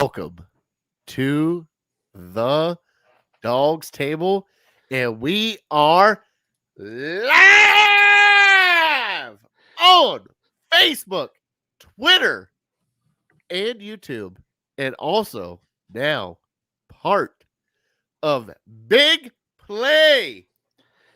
welcome to the Dawgs Table, and we are live on Facebook, Twitter, and YouTube, and also now part of Big Play.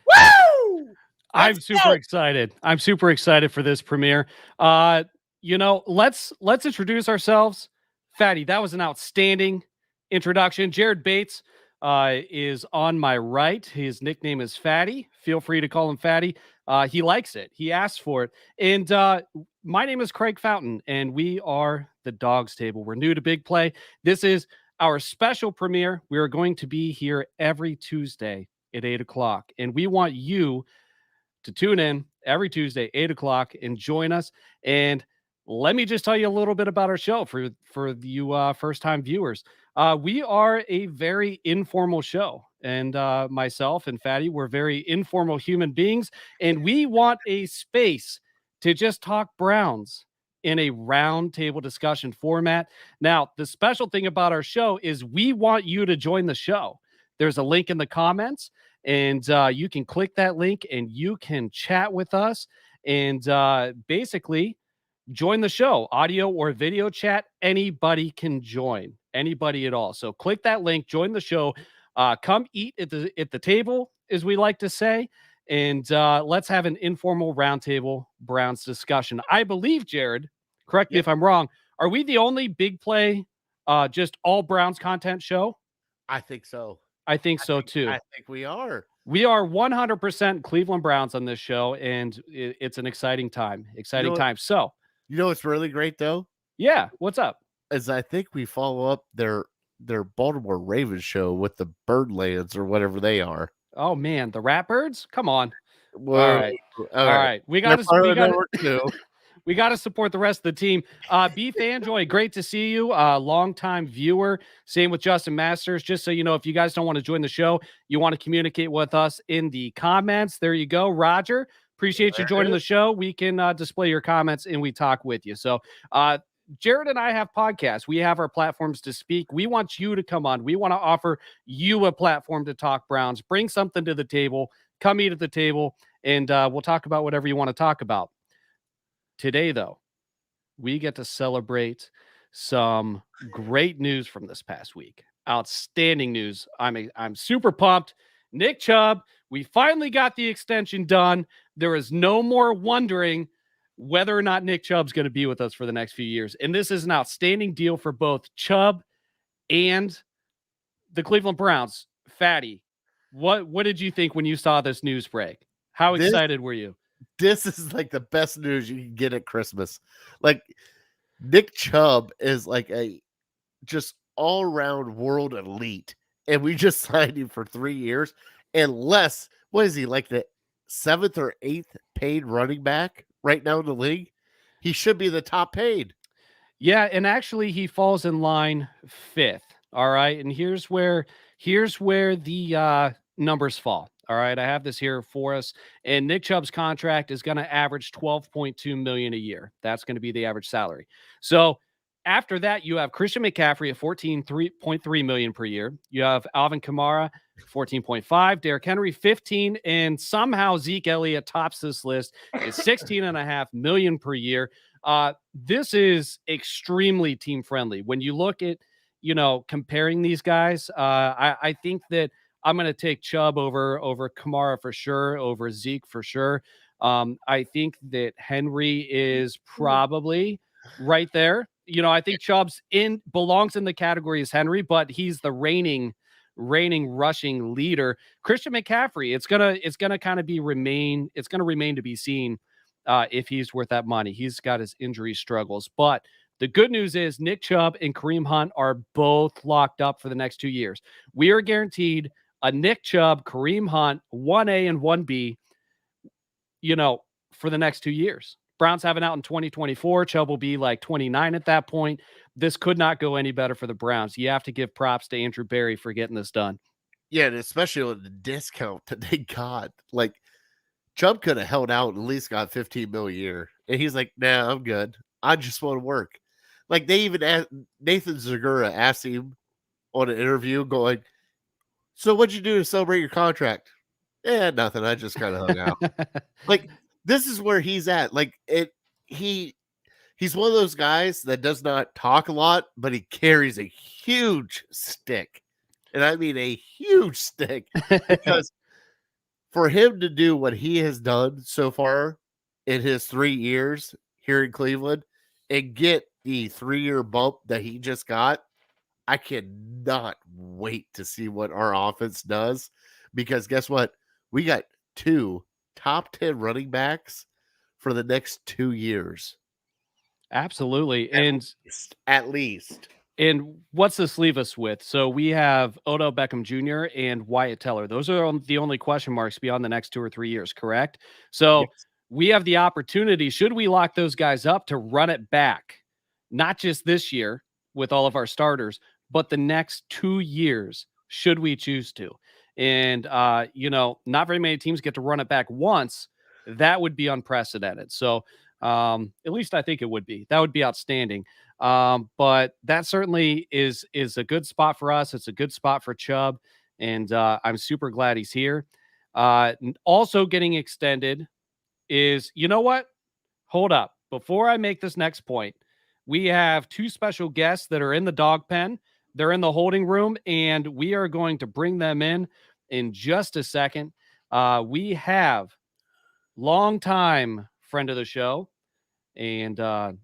Woo! I'm super excited. I'm super excited for this premiere. Let's introduce ourselves. Fatty, that was an outstanding introduction. Jared Bates is on my right. His nickname is Fatty. Feel free to call him Fatty. He likes it. He asked for it. And my name is Craig Fountain, and we are the Dawgs Table. We're new to Big Play. This is our special premiere. We are going to be here every Tuesday at 8 o'clock, and we want you to tune in every Tuesday, 8 o'clock, and join us. And let me just tell you a little bit about our show for you first-time viewers. We are a very informal show, and myself and Fatty, we're very informal human beings, and we want a space to just talk Browns in a round table discussion format. Now, the special thing about our show is we want you to join the show. There's a link in the comments, and you can click that link and you can chat with us and basically join the show. Audio or video chat, anybody can join, anybody at all. So click that link, join the show, come eat at the table, as we like to say, and let's have an informal roundtable Browns discussion. I believe, Jared, correct me if I'm wrong, are we the only Big Play just all Browns content show? I think so. I think so too. I think we are. We are 100% Cleveland Browns on this show, and it's an exciting time. Exciting time. So, you know what's really great though? Yeah, what's up? Is I think we follow up their Baltimore Ravens show with the Birdlands or whatever they are. Oh man, the Ratbirds? Come on. Well, all right. We got to we got to support the rest of the team. Beef Anjoy, great to see you. Longtime viewer. Same with Justin Masters. Just so you know, if you guys don't want to join the show, you want to communicate with us in the comments. There you go. Roger, appreciate you joining the show. We can display your comments and we talk with you. So Jared and I have podcasts. We have our platforms to speak. We want you to come on. We want to offer you a platform to talk Browns. Bring something to the table. Come eat at the table, and we'll talk about whatever you want to talk about. Today, though, we get to celebrate some great news from this past week. Outstanding news. I'm super pumped. Nick Chubb, we finally got the extension done. There is no more wondering whether or not Nick Chubb's going to be with us for the next few years. And this is an outstanding deal for both Chubb and the Cleveland Browns. Fatty, what did you think when you saw this news break? How excited were you? This is like the best news you can get at Christmas. Like, Nick Chubb is like a just all-around world elite, and we just signed him for 3 years. Unless, what is he, like the 7th or 8th paid running back right now in the league? He should be the top paid. Yeah, and actually he falls in line 5th. All right, and here's where the numbers fall. All right, I have this here for us. And Nick Chubb's contract is going to average $12.2 million a year. That's going to be the average salary. So after that, you have Christian McCaffrey at $14.3 million per year. You have Alvin Kamara, 14.5, Derrick Henry, 15, and somehow Zeke Elliott tops this list at $16.5 million per year. This is extremely team friendly. When you look at, comparing these guys, I think that I'm going to take Chubb over Kamara for sure, over Zeke for sure. I think that Henry is probably right there. I think Chubb's belongs in the category as Henry, but he's the reigning rushing leader. Christian McCaffrey, it's gonna kind of remain to be seen if he's worth that money. He's got his injury struggles, but the good news is Nick Chubb and Kareem Hunt are both locked up for the next 2 years. We are guaranteed a Nick Chubb, Kareem Hunt, 1A and 1B, for the next 2 years. Browns have it out in 2024. Chubb will be like 29 at that point. This could not go any better for the Browns. You have to give props to Andrew Berry for getting this done. Yeah, and especially with the discount that they got. Like, Chubb could have held out and at least got $15 million a year. And he's like, nah, I'm good. I just want to work. Like they even asked, Nathan Zagura asked him on an interview, going, "So what'd you do to celebrate your contract?" Yeah, nothing. I just kind of hung out. Like this is where he's at. Like he's one of those guys that does not talk a lot, but he carries a huge stick. And I mean a huge stick, because for him to do what he has done so far in his 3 years here in Cleveland and get the 3-year bump that he just got, I cannot wait to see what our offense does, because guess what? We got 2 top 10 running backs for the next 2 years. Absolutely. At least. And what's this leave us with? So we have Odell Beckham Jr. and Wyatt Teller. Those are the only question marks beyond the next 2 or 3 years, correct? So Yes. we have the opportunity, should we lock those guys up, to run it back, not just this year with all of our starters, but the next 2 years, should we choose to. And, not very many teams get to run it back once. That would be unprecedented. So at least I think it would be. That would be outstanding. But that certainly is a good spot for us. It's a good spot for Chubb, and I'm super glad he's here. Also getting extended is, you know what? Hold up. Before I make this next point, we have 2 special guests that are in the dog pen. They're in the holding room, and we are going to bring them in just a second. We have longtime friend of the show, and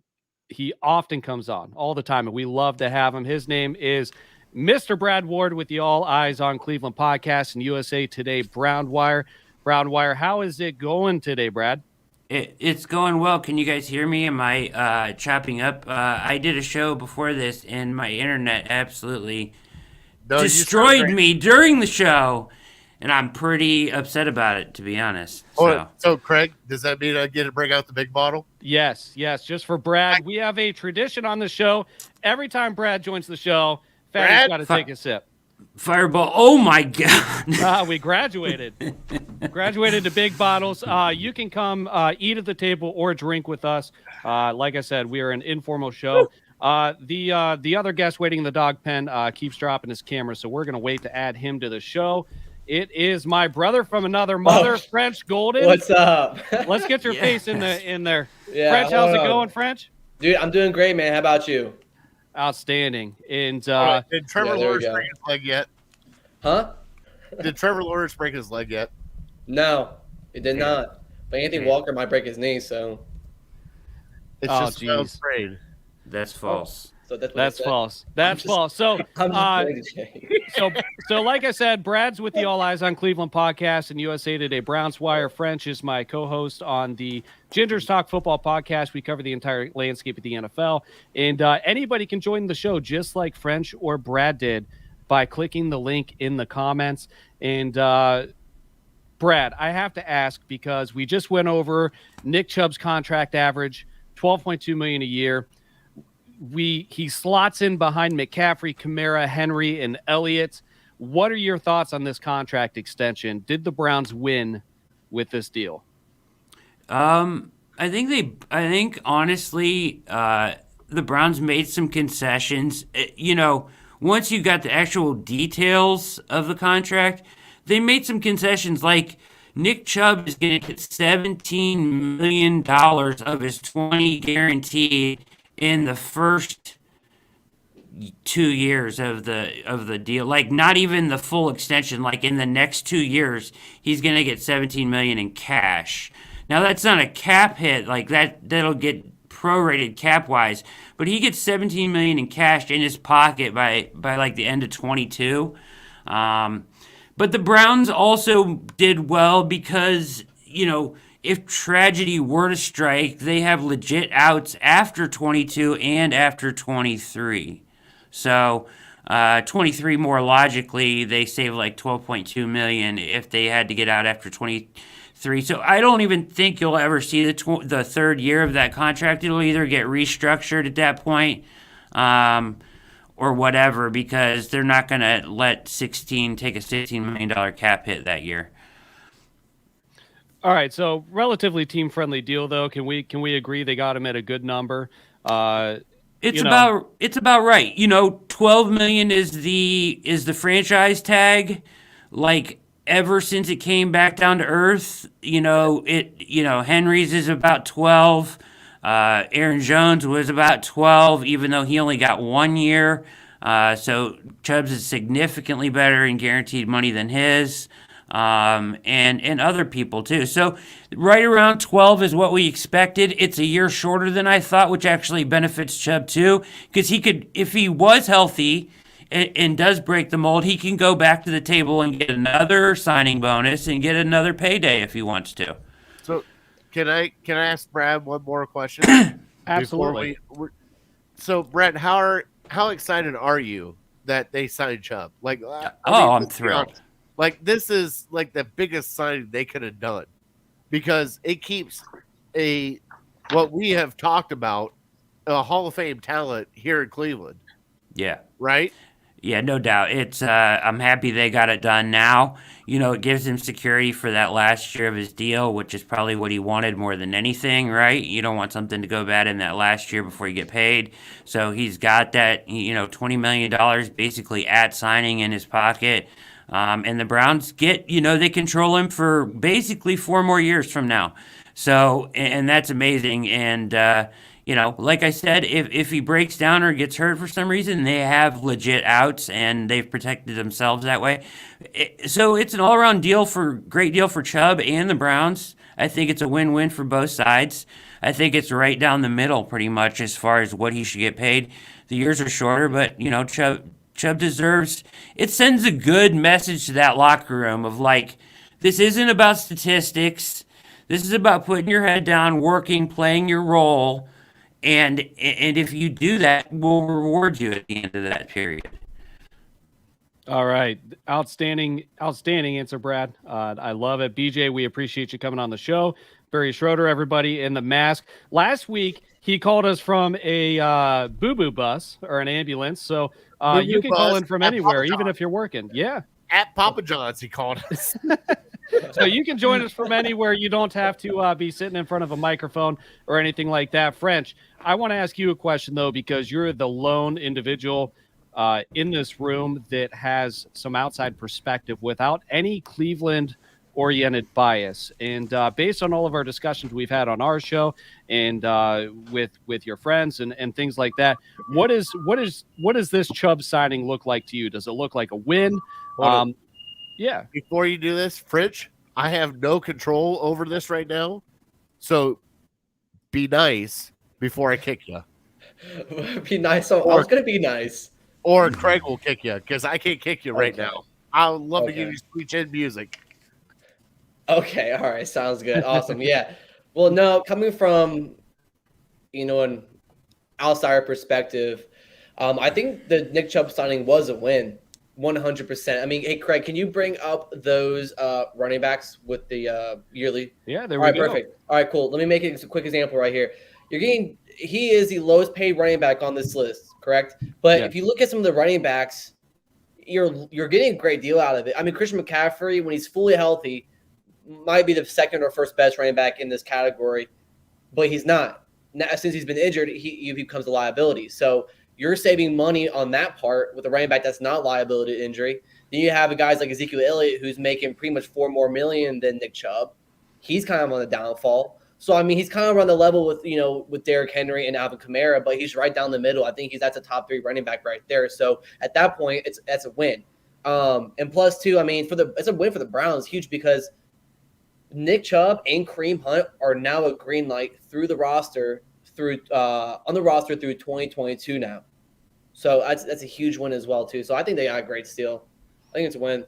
he often comes on all the time, and we love to have him. His name is Mr. Brad Ward with the All Eyes on Cleveland podcast and USA Today Brown Wire. Brown Wire, how is it going today, Brad? It's going well. Can you guys hear me? Am I chopping up? I did a show before this, and my internet absolutely destroyed me during the show, and I'm pretty upset about it, to be honest. So Craig, does that mean I get to bring out the big bottle? Yes. Just for Brad. We have a tradition on the show. Every time Brad joins the show, Fatty's got to take a sip. Fireball. Oh my God. We graduated to big bottles. You can come eat at the table or drink with us. Like I said, we are an informal show. The other guest waiting in the dog pen keeps dropping his camera, so we're going to wait to add him to the show. It is my brother from another mother, French Golden. What's up? Let's get your face in there. Yeah, French, how's it going, French? Dude, I'm doing great, man. How about you? Outstanding. And did Trevor Lawrence break his leg yet? Huh? Did Trevor Lawrence break his leg yet? No, it did not. But Anthony Walker might break his knee, so. It's just afraid. That's false. So that's false. That's false. So, so like I said, Brad's with the All Eyes on Cleveland podcast and USA Today Browns Wire. French is my co-host on the Gingers Talk Football podcast. We cover the entire landscape of the NFL, and anybody can join the show just like French or Brad did by clicking the link in the comments. And Brad, I have to ask, because we just went over Nick Chubb's contract average, $12.2 million a year. He slots in behind McCaffrey, Kamara, Henry, and Elliott. What are your thoughts on this contract extension? Did the Browns win with this deal? I think honestly, the Browns made some concessions. Once you got the actual details of the contract, they made some concessions. Like Nick Chubb is going to get $17 million of his $20 guaranteed in the first 2 years of the deal. Like, not even the full extension. Like, in the next 2 years, he's going to get $17 million in cash. Now, that's not a cap hit. Like, that'll get prorated cap-wise. But he gets $17 million in cash in his pocket by like, the end of 22. But the Browns also did well because, if tragedy were to strike, they have legit outs after 22 and after 23. So 23 more logically, they save like $12.2 million if they had to get out after 23. So I don't even think you'll ever see the third year of that contract. It'll either get restructured at that point or whatever, because they're not going to let take a $16 million cap hit that year. All right, so relatively team-friendly deal, though. Can we agree they got him at a good number? It's about right. 12 million is the franchise tag. Like ever since it came back down to earth, Henry's is about 12. Aaron Jones was about 12, even though he only got 1 year. So Chubb's is significantly better in guaranteed money than his. And other people too. So right around 12 is what we expected. It's a year shorter than I thought, which actually benefits Chubb too, because he could, if he was healthy and does break the mold, he can go back to the table and get another signing bonus and get another payday if he wants to. So can I ask Brad one more question? Absolutely. So Brad, how excited are you that they signed Chubb? Like, I'm thrilled. Like, this is like the biggest signing they could have done, because it keeps what we have talked about, a Hall of Fame talent here in Cleveland. Yeah. Right? Yeah, no doubt. It's I'm happy they got it done now. It gives him security for that last year of his deal, which is probably what he wanted more than anything, right? You don't want something to go bad in that last year before you get paid. So he's got that, $20 million basically at signing in his pocket. And the Browns they control him for basically 4 more years from now. So, and that's amazing. And, like I said, if he breaks down or gets hurt for some reason, they have legit outs and they've protected themselves that way. So it's an all-around great deal for Chubb and the Browns. I think it's a win-win for both sides. I think it's right down the middle pretty much as far as what he should get paid. The years are shorter, but, Chubb deserves, it sends a good message to that locker room of like, this isn't about statistics. This is about putting your head down, working, playing your role. And if you do that, we'll reward you at the end of that period. All right. Outstanding answer, Brad. I love it. BJ, we appreciate you coming on the show. Barry Schroeder, everybody in the mask. Last week, he called us from a boo-boo bus or an ambulance. So you can call in from anywhere, even if you're working. Yeah. At Papa John's, he called us. So you can join us from anywhere. You don't have to be sitting in front of a microphone or anything like that. French, I want to ask you a question, though, because you're the lone individual in this room that has some outside perspective without any Cleveland-oriented bias. And based on all of our discussions we've had on our show and with your friends and things like that, what does this Chubb signing look like to you? Does it look like a win? Yeah. Before you do this, Fritch, I have no control over this right now. So be nice before I kick you. Be nice. I was going to be nice. Or Craig will kick you, because I can't kick you right now. I would love to give you speech and music. Okay. All right. Sounds good. Awesome. Yeah. Well, no, coming from, an outsider perspective, I think the Nick Chubb signing was a win. 100%. I mean, hey, Craig, can you bring up those running backs with the yearly? Yeah, there we go. All right, go. Perfect. All right, cool. Let me make a quick example right here. He is the lowest paid running back on this list, correct? But if you look at some of the running backs, you're getting a great deal out of it. I mean, Christian McCaffrey, when he's fully healthy, might be the second or first best running back in this category, but he's not. Now, since he's been injured, he becomes a liability. So you're saving money on that part with a running back that's not liability to injury. Then you have guys like Ezekiel Elliott, who's making pretty much $4 more million than Nick Chubb. He's kind of on the downfall. So, I mean, he's kind of on the level with Derrick Henry and Alvin Kamara, but he's right down the middle. I think that's a top 3 running back right there. So at that point, that's a win. And plus, too, I mean, it's a win for the Browns, huge, because Nick Chubb and Kareem Hunt are now a green light through the roster through 2022 now. So that's a huge win as well, too. So I think they got a great steal. I think it's a win.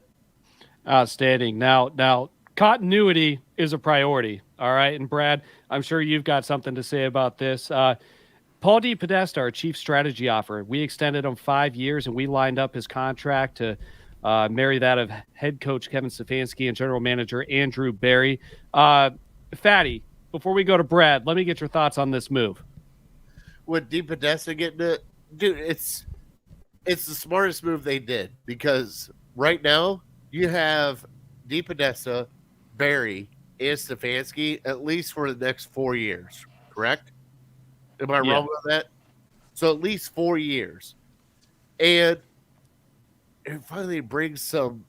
Outstanding. Now continuity is a priority. All right. And Brad, I'm sure you've got something to say about this. Paul D. Podesta, our chief strategy officer, we extended him 5 years and we lined up his contract to marry that of head coach Kevin Stefanski and general manager Andrew Berry. Fatty, before we go to Brad, let me get your thoughts on this move. With D. Podesta getting it, dude, it's the smartest move they did, because right now you have D. Podesta, Berry, and Stefanski at least for the next 4 years, correct? Am I wrong with that? So at least 4 years. And it finally brings some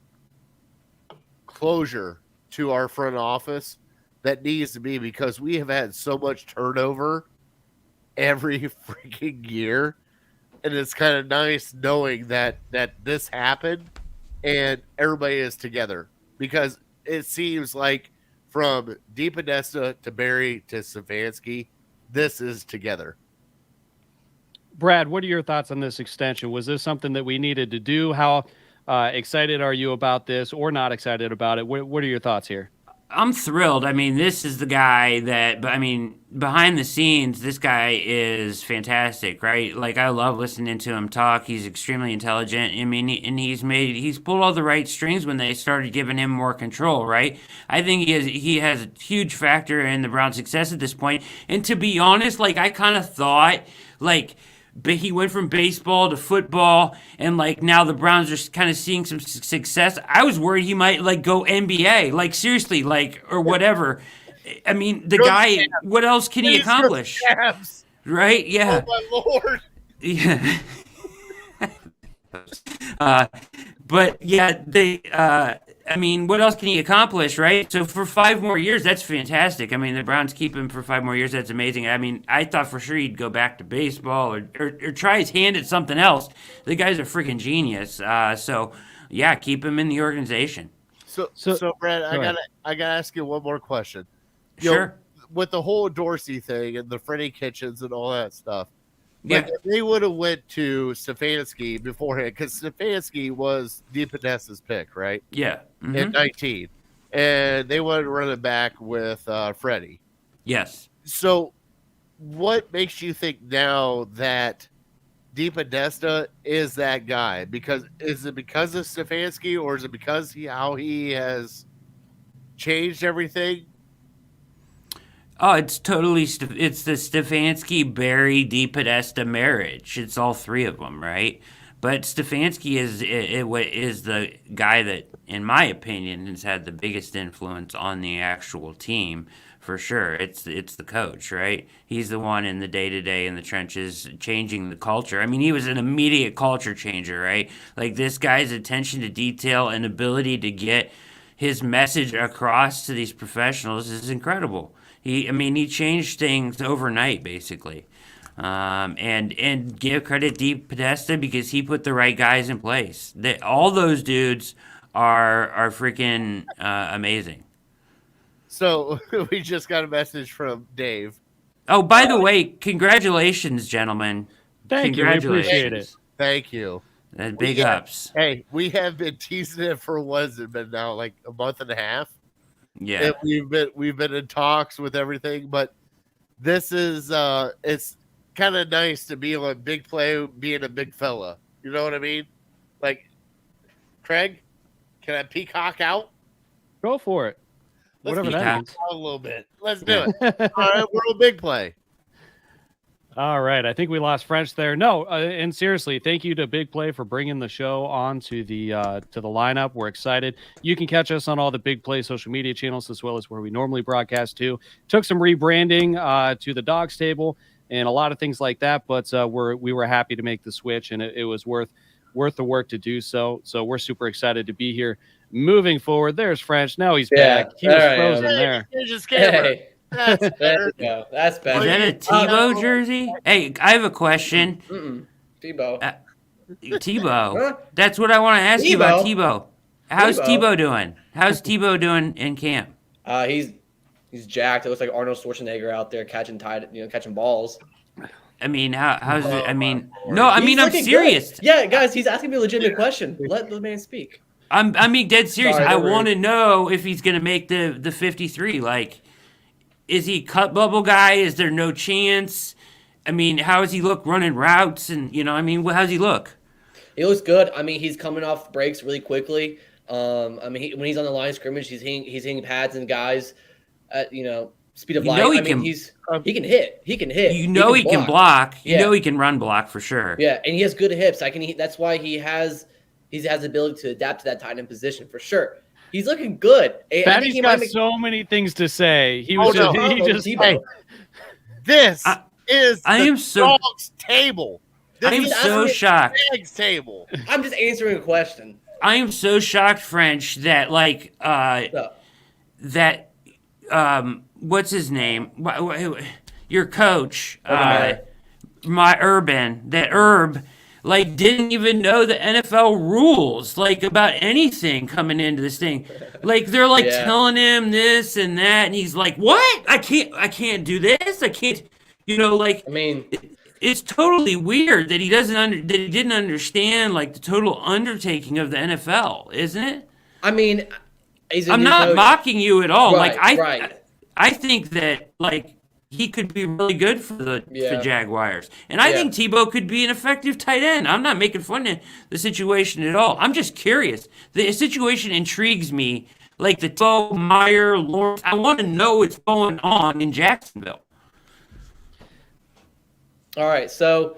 closure to our front office that needs to be, because we have had so much turnover every freaking year. And it's kind of nice knowing that this happened and everybody is together, because it seems like from DePodesta to Barry to Stefanski, this is together. Brad, what are your thoughts on this extension? Was this something that we needed to do? How excited are you about this, or not excited about it? What are your thoughts here? I'm thrilled. I mean, this is the guy that, I mean, behind the scenes, this guy is fantastic, right? Like, I love listening to him talk. He's extremely intelligent. I mean, and he's pulled all the right strings when they started giving him more control, right? I think he has a huge factor in the Browns' success at this point. And to be honest, like, I kind of thought, like, but he went from baseball to football, and like now the Browns are kind of seeing some success. I was worried he might like go NBA, like seriously, like or whatever. I mean, the guy, what else can he accomplish? Right? Yeah. Oh my Lord. Yeah. But yeah, I mean, what else can he accomplish, right? So for 5 more years, that's fantastic. I mean, the Browns keep him for 5 more years. That's amazing. I mean, I thought for sure he'd go back to baseball or try his hand at something else. The guy's a freaking genius. So yeah, keep him in the organization. So Brad, I gotta ask you one more question. Sure. With the whole Dorsey thing and the Freddie Kitchens and all that stuff, yeah, like if they would have went to Stefanski beforehand, because Stefanski was DePodesta's pick, right? Yeah. Mm-hmm. In 19, and they wanted to run it back with Freddie. Yes. So, what makes you think now that DePodesta is that guy? Because is it because of Stefanski, or is it because how he has changed everything? Oh, it's totally it's the Stefanski Barry DePodesta marriage. It's all 3 of them, right? But Stefanski is the guy that, in my opinion, has had the biggest influence on the actual team for sure. It's the coach, right? He's the one in the day-to-day in the trenches changing the culture. I mean, he was an immediate culture changer, right? Like this guy's attention to detail and ability to get his message across to these professionals is incredible. He changed things overnight, basically. And give credit to DePodesta because he put the right guys in place. All those dudes are freaking amazing. So we just got a message from Dave. Oh, by the way, congratulations, gentlemen. Thank you. We appreciate it. Thank you. Big ups. Hey, we have been teasing it for what's it been now, like a month and a half. Yeah, and we've been in talks with everything, but this is it's kind of nice to be on Big Play, being a big fella. You know what I mean? Like, Craig, can I peacock out? Go for it. Whatever that means. A little bit. Let's do it. All right, we're on Big Play. All right. I think we lost French there. No, and seriously, thank you to Big Play for bringing the show on to the lineup. We're excited. You can catch us on all the Big Play social media channels as well as where we normally broadcast to. Took some rebranding to the Dawgs Table and a lot of things like that, but we were happy to make the switch, and it was worth the work to do so. So we're super excited to be here. Moving forward, there's French. Now he's back. He was frozen there. Hey. That's better. That's better. Is that a Tebow jersey? Hey, I have a question. Tebow. Tebow. Huh? That's what I want to ask you about Tebow. How's Tebow? Tebow doing? How's Tebow doing in camp? He's jacked. It looks like Arnold Schwarzenegger out there catching balls. I mean, how's it? I mean, no, I mean, I'm serious. Good. Yeah, guys, he's asking me a legitimate question. Let the man speak. I'm dead serious. Sorry, I want to know if he's gonna make the 53. Like, is he a cut bubble guy? Is there no chance? I mean, how does he look running routes? And how's he look? He looks good. I mean, he's coming off breaks really quickly. When he's on the line of scrimmage, he's hitting pads and guys at speed of light. He can hit. He can hit. He can block. He can run block for sure. Yeah, and he has good hips. That's why he has the ability to adapt to that tight end position for sure. He's looking good. Fatty's got so many things to say. This is I the am so Dawgs Table. I am is so the shocked. Dawgs Table. I'm just answering a question. I am so shocked, French, that like So, that what's his name? Your coach, Urban Meyer. my Urban, that Herb, like didn't even know the NFL rules, like about anything coming into this thing. Like they're like Yeah. telling him this and that, and he's like, "What? I can't do this. I can't." You know, like I mean, it's totally weird that he didn't understand like the total undertaking of the NFL, isn't it? I mean, he's a I'm new not coach. mocking you at all. Right, Like right. I think that like he could be really good for the Yeah. Jaguars, and I Yeah. think Tebow could be an effective tight end. I'm not making fun of the situation at all. I'm just curious. The situation intrigues me. Like the Tebow, Meyer, Lawrence. I want to know what's going on in Jacksonville. All right, so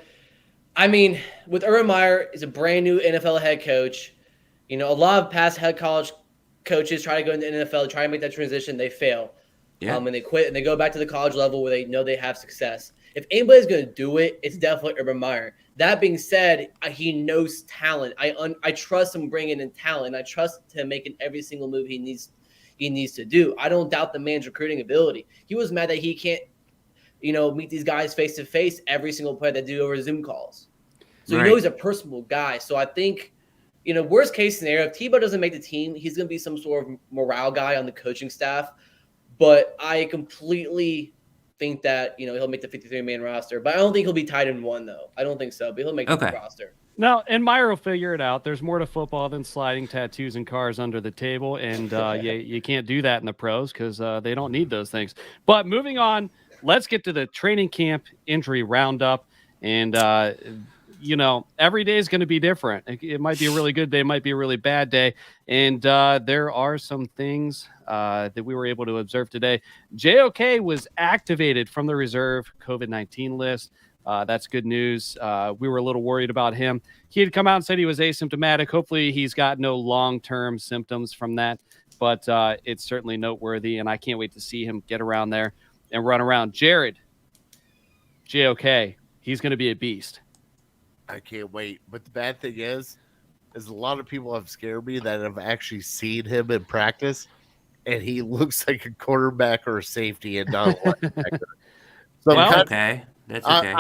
I mean, with Urban Meyer, is a brand new NFL head coach. You know, a lot of past head college coaches try to go into the NFL, try to make that transition, they fail. Yeah. And they quit and they go back to the college level where they know they have success. If anybody's going to do it, it's definitely Urban Meyer. That being said, he knows talent. I trust him bringing in talent. I trust him making every single move he needs to do. I don't doubt the man's recruiting ability. He was mad that he can't, meet these guys face to face every single play they do over Zoom calls. So Right. you know he's a personable guy. So I think, worst case scenario, if Tebow doesn't make the team, he's going to be some sort of morale guy on the coaching staff. But I completely think that, he'll make the 53-man roster. But I don't think he'll be tied in one, though. I don't think so. But he'll make the roster. No, and Meyer will figure it out. There's more to football than sliding tattoos and cars under the table. And you can't do that in the pros because they don't need those things. But moving on, let's get to the training camp injury roundup. And, every day is going to be different. It might be a really good day, might be a really bad day. And there are some things that we were able to observe today. JOK was activated from the reserve COVID-19 list. That's good news. We were a little worried about him. He had come out and said he was asymptomatic. Hopefully he's got no long-term symptoms from that, but it's certainly noteworthy, and I can't wait to see him get around there and run around. Jared, JOK, he's going to be a beast. I can't wait. But the bad thing is a lot of people have scared me that have actually seen him in practice, and he looks like a quarterback or a safety and not a linebacker. So Well, Okay, that's okay.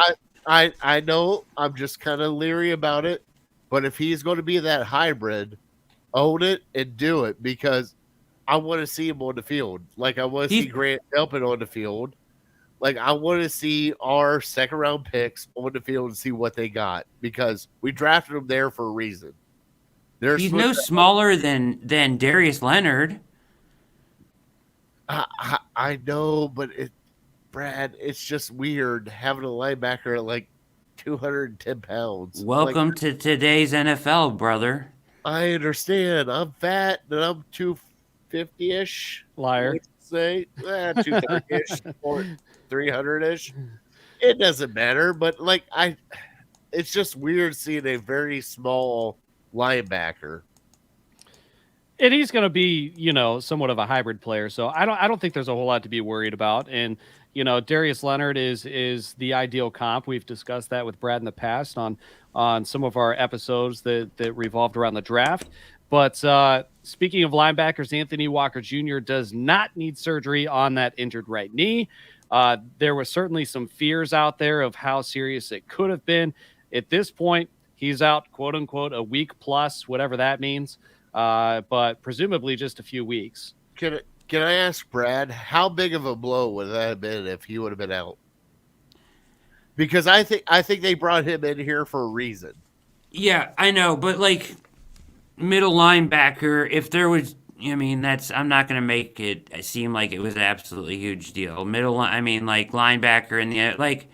I know I'm just kind of leery about it, but if he's going to be that hybrid, own it and do it, because I want to see him on the field. Like I want to see Grant Delpit on the field. Like I want to see our second round picks on the field and see what they got, because we drafted them there for a reason. He's no smaller than Darius Leonard. I know, but Brad, it's just weird having a linebacker at like 210 pounds. Welcome to today's NFL, brother. I understand. I'm fat and I'm 250-ish. Liar. Let's say 230-ish or 300-ish. It doesn't matter, but it's just weird seeing a very small linebacker. And he's going to be, somewhat of a hybrid player. So I don't think there's a whole lot to be worried about. And, Darius Leonard is the ideal comp. We've discussed that with Brad in the past on some of our episodes that revolved around the draft. But speaking of linebackers, Anthony Walker Jr. does not need surgery on that injured right knee. There was certainly some fears out there of how serious it could have been. At this point, he's out, quote unquote, a week plus, whatever that means. But presumably just a few weeks. Can I ask Brad, how big of a blow would that have been if he would have been out? Because I think they brought him in here for a reason. Yeah, I know, but like middle linebacker, if there was, I'm not going to make it seem like it was an absolutely huge deal. Linebacker in the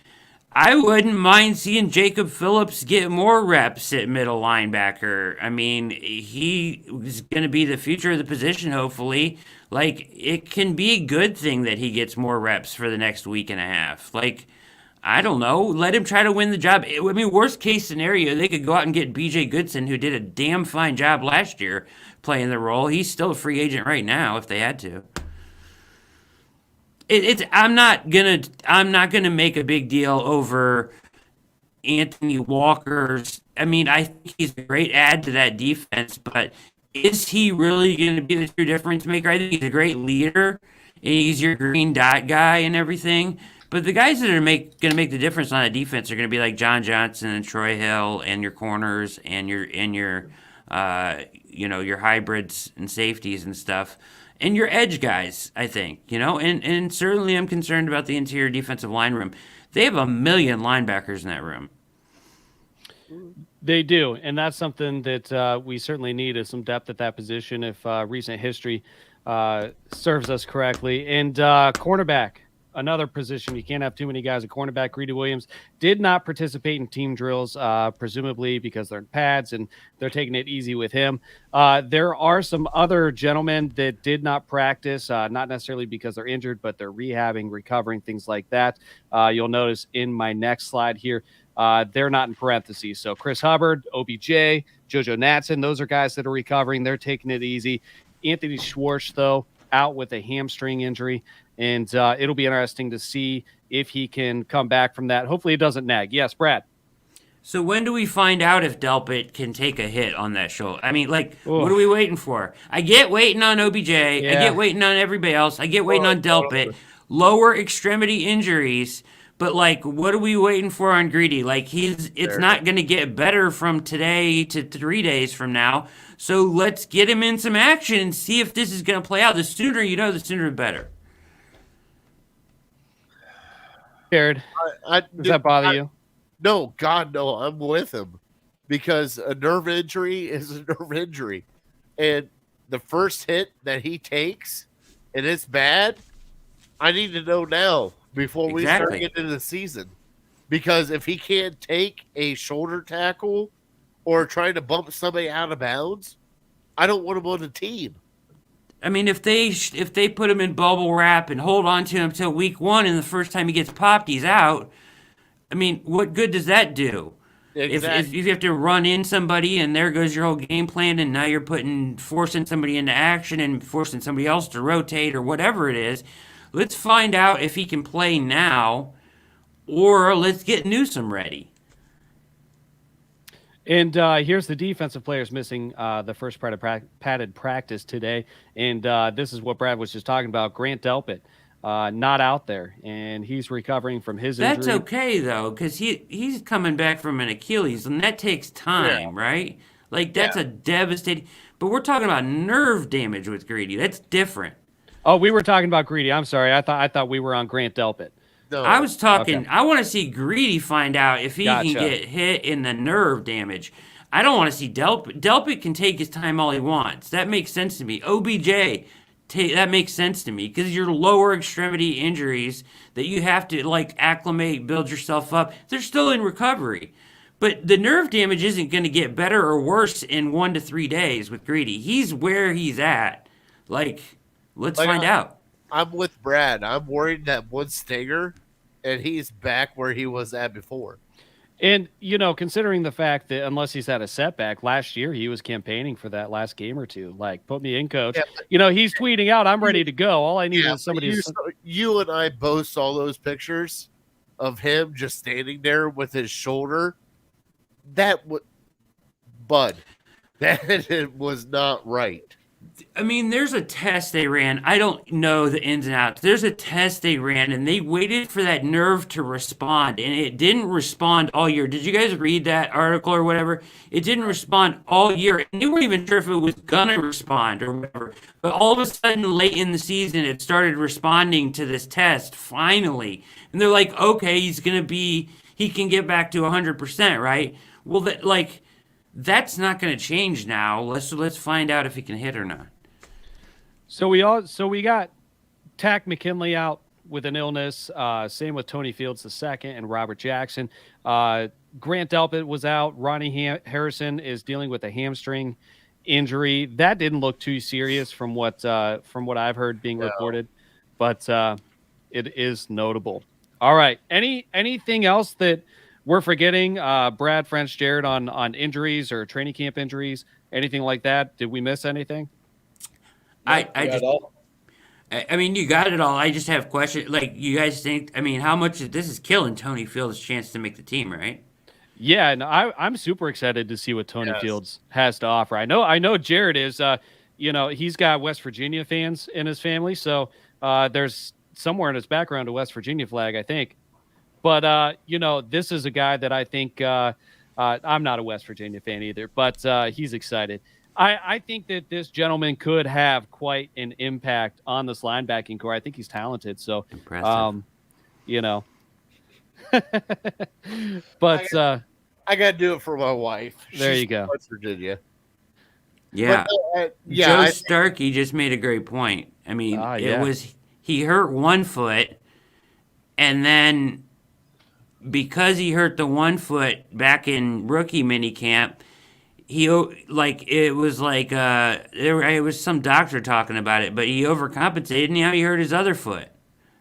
I wouldn't mind seeing Jacob Phillips get more reps at middle linebacker. I mean, he is going to be the future of the position, hopefully. It can be a good thing that he gets more reps for the next week and a half. I don't know. Let him try to win the job. Worst case scenario, they could go out and get B.J. Goodson, who did a damn fine job last year playing the role. He's still a free agent right now if they had to. I'm not gonna make a big deal over Anthony Walker's. I mean, I think he's a great add to that defense, but is he really going to be the true difference maker? I think he's a great leader. And he's your green dot guy and everything. But the guys that are going to make the difference on that defense are going to be like John Johnson and Troy Hill and your corners and your your hybrids and safeties and stuff. And your edge guys, I think, and certainly I'm concerned about the interior defensive line room. They have 1 million linebackers in that room. They do, and that's something that we certainly need is some depth at that position if recent history serves us correctly. And cornerback, another position. You can't have too many guys at cornerback. Greedy Williams did not participate in team drills, presumably because they're in pads and they're taking it easy with him. There are some other gentlemen that did not practice, not necessarily because they're injured, but they're rehabbing, recovering, things like that. You'll notice in my next slide here, they're not in parentheses. So Chris Hubbard, OBJ, JoJo Natson, those are guys that are recovering. They're taking it easy. Anthony Schwartz, though, out with a hamstring injury. And it'll be interesting to see if he can come back from that. Hopefully it doesn't nag. Yes, Brad. So when do we find out if Delpit can take a hit on that shoulder? I mean, what Oof. are we waiting for? I get waiting on OBJ. I get waiting on everybody else. I get waiting on Delpit. Lower extremity injuries. But, what are we waiting for on Greedy? It's not going to get better from today to 3 days from now. So let's get him in some action and see if this is going to play out. The sooner the sooner the better. Jared, does that bother you? No, God, no. I'm with him because a nerve injury is a nerve injury. And the first hit that he takes, and it's bad, I need to know now before we start getting into the season. Because if he can't take a shoulder tackle or trying to bump somebody out of bounds, I don't want him on the team. I mean, if they put him in bubble wrap and hold on to him until week 1 and the first time he gets popped, he's out, I mean, what good does that do? Exactly. If you have to run in somebody and there goes your whole game plan and now you're forcing somebody into action and forcing somebody else to rotate or whatever it is, let's find out if he can play now or let's get Newsome ready. And here's the defensive players missing the first padded practice today. And this is what Brad was just talking about. Grant Delpit, not out there, and he's recovering from his injury. That's okay, though, because he's coming back from an Achilles, and that takes time, right? That's a devastating... But we're talking about nerve damage with Greedy. That's different. Oh, we were talking about Greedy. I'm sorry. I thought we were on Grant Delpit. No. I was talking. Okay. I want to see Greedy find out if he Gotcha. can get hit in the nerve damage. I don't want to see Delpit. Delpit can take his time all he wants. That makes sense to me. OBJ, that makes sense to me because your lower extremity injuries that you have to acclimate, build yourself up. They're still in recovery, but the nerve damage isn't going to get better or worse in 1 to 3 days with Greedy. He's where he's at. Let's find out. I'm with Brad. I'm worried that one stinger, and he's back where he was at before. And, considering the fact that unless he's had a setback, last year he was campaigning for that last game or two. Put me in, coach. Yeah, he's tweeting out, I'm ready to go. All I need is somebody You and I both saw those pictures of him just standing there with his shoulder. That was not right. I mean, there's a test they ran. I don't know the ins and outs. There's a test they ran, and they waited for that nerve to respond, and it didn't respond all year. Did you guys read that article or whatever? It didn't respond all year, and they weren't even sure if it was going to respond or whatever. But all of a sudden, late in the season, it started responding to this test, finally. And they're like, okay, he can get back to 100%, right? Well, that's not going to change now. Let's find out if he can hit or not. So we got Tack McKinley out with an illness. Same with Tony Fields II and Robert Jackson. Grant Delpit was out. Ronnie Harrison is dealing with a hamstring injury. That didn't look too serious from what I've heard being reported, but it is notable. All right. Anything else that we're forgetting, Brad, French, Jared, on injuries or training camp injuries, anything like that? Did we miss anything? I mean, you got it all. I just have questions. Like, you guys think? I mean, how much this is killing Tony Fields' chance to make the team, right? Yeah, and I'm super excited to see what Tony Yes. Fields has to offer. I know Jared is. He's got West Virginia fans in his family, so there's somewhere in his background a West Virginia flag, I think. But this is a guy that I think I'm not a West Virginia fan either, but he's excited. I think that this gentleman could have quite an impact on this linebacking core. I think he's talented, so Impressive. you know. But I got to do it for my wife. There She's you go. from West Virginia. Yeah. Yeah. Joe Starkey just made a great point. I mean, yeah. he hurt one foot, and then because he hurt the one foot back in rookie minicamp, it was some doctor talking about it, but he overcompensated and now he hurt his other foot.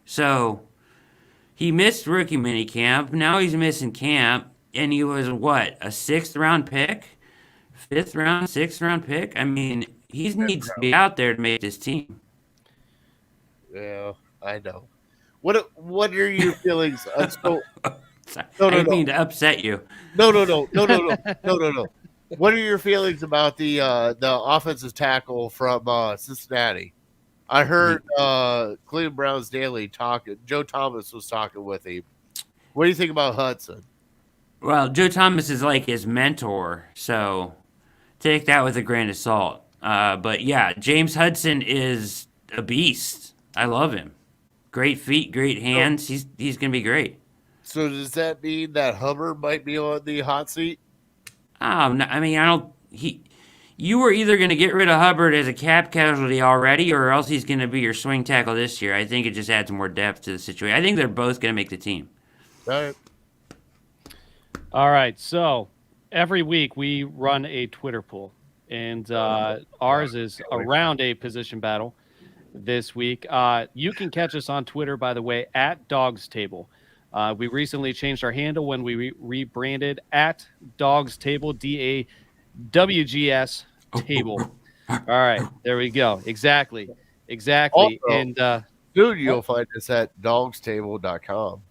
So he missed rookie minicamp. Now he's missing camp, and he was what, a 6th round pick, 5th round, 6th round pick. I mean, he needs to be out there to make this team. Yeah, I know. What are your feelings? I didn't mean to upset you. No. What are your feelings about the offensive tackle from Cincinnati? I heard Cleveland Browns Daily talking. Joe Thomas was talking with him. What do you think about Hudson? Well, Joe Thomas is like his mentor, so take that with a grain of salt. But yeah, James Hudson is a beast. I love him. Great feet, great hands. He's gonna be great. So does that mean that Hubbard might be on the hot seat? I mean, I don't. You were either going to get rid of Hubbard as a cap casualty already, or else he's going to be your swing tackle this year. I think it just adds more depth to the situation. I think they're both going to make the team. All right. So every week we run a Twitter poll, and ours is around a position battle this week. You can catch us on Twitter, by the way, at Dawgs Table. We recently changed our handle when we rebranded at Dawgs Table, DAWGS Table. All right, there we go. Exactly. Also, and dude, you'll find us at dawgstable.com.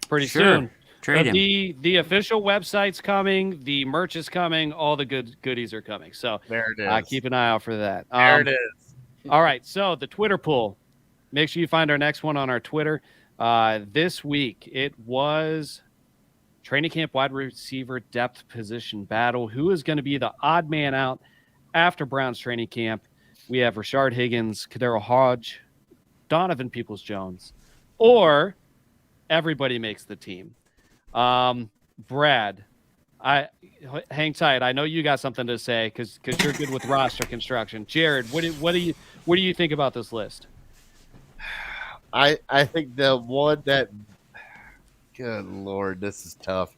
Pretty soon. Trade him. The official website's coming. The merch is coming. All the goodies are coming. So there it is. Keep an eye out for that. There it is. All right. So the Twitter poll. Make sure you find our next one on our Twitter. This week it was training camp wide receiver depth position battle. Who is going to be the odd man out after Browns training camp? We have Rashard Higgins, Kadero Hodge, Donovan Peoples-Jones, or everybody makes the team. Brad, hang tight. I know you got something to say because you're good with roster construction. Jared, what do you think about this list? I think the one that, good Lord, this is tough.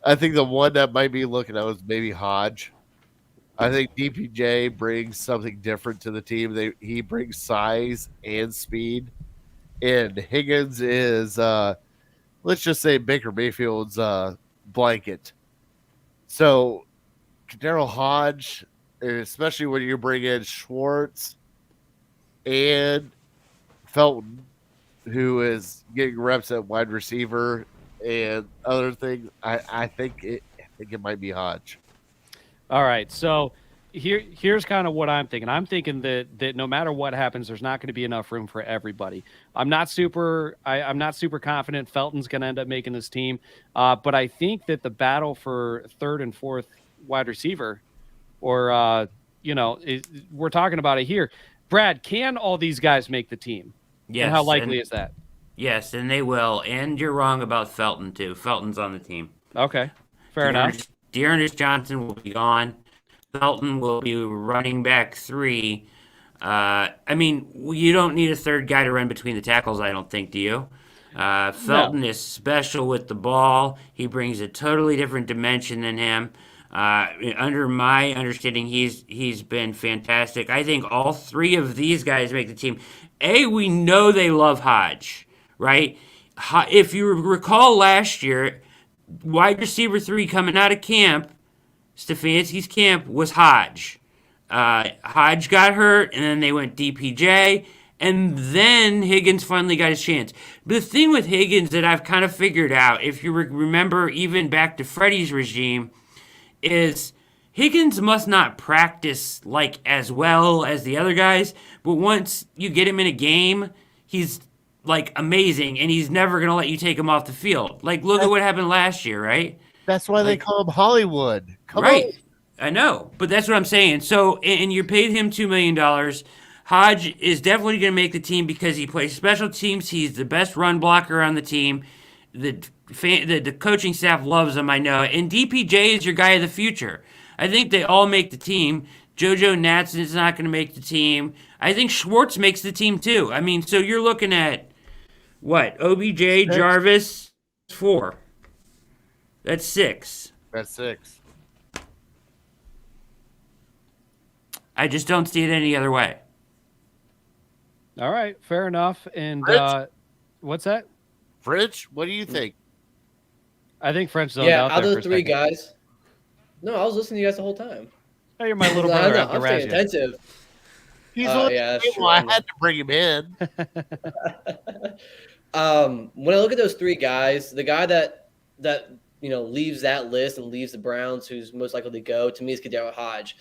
I think the one that might be looking at was maybe Hodge. I think DPJ brings something different to the team. He brings size and speed. And Higgins is, let's just say, Baker Mayfield's blanket. So, Kadero Hodge, especially when you bring in Schwartz and Felton, who is getting reps at wide receiver and other things, I think it might be Hodge. All right, so here's kind of what I'm thinking. I'm thinking that no matter what happens, there's not going to be enough room for everybody. I'm not super confident Felton's going to end up making this team, but I think that the battle for third and fourth wide receiver, or we're talking about it here. Brad, can all these guys make the team? Yes. And how likely is that? Yes, and they will. And you're wrong about Felton, too. Felton's on the team. Okay. Fair enough. Dearness Johnson will be gone. Felton will be running back 3. I mean, you don't need a third guy to run between the tackles, I don't think, do you? Felton is special with the ball. He brings a totally different dimension than him. Under my understanding, he's been fantastic. I think all 3 of these guys make the team. We know they love Hodge, right? If you recall last year, wide receiver 3 coming out of camp, Stefanski's camp, was Hodge. Hodge got hurt, and then they went DPJ, And then Higgins finally got his chance. But the thing with Higgins that I've kind of figured out, if you remember even back to Freddie's regime, is Higgins must not practice like as well as the other guys, but once you get him in a game, he's like amazing, and he's never gonna let you take him off the field. Like, look at what happened last year, right? That's why they call him Hollywood. Come Right. on. I know, but that's what I'm saying. So, and you paid him $2 million. Hodge is definitely going to make the team because he plays special teams. He's the best run blocker on the team. The coaching staff loves him, I know. And DPJ is your guy of the future. I think they all make the team. JoJo Natson is not going to make the team. I think Schwartz makes the team too. I mean, so you're looking at what? OBJ, Jarvis, 4. That's 6. That's 6. I just don't see it any other way. All right, fair enough. And what's that? Fridge, what do you think? I think French zoned out out there of for the a three second. guys. No, I was listening to you guys the whole time. Oh, you're my little No, brother. no, I have to I'm razz staying you. attentive. He's on the that's table. true. I had to bring him in. When I look at those three guys, the guy that leaves that list and leaves the Browns, who's most likely to go, to me is Kadarius Hodge.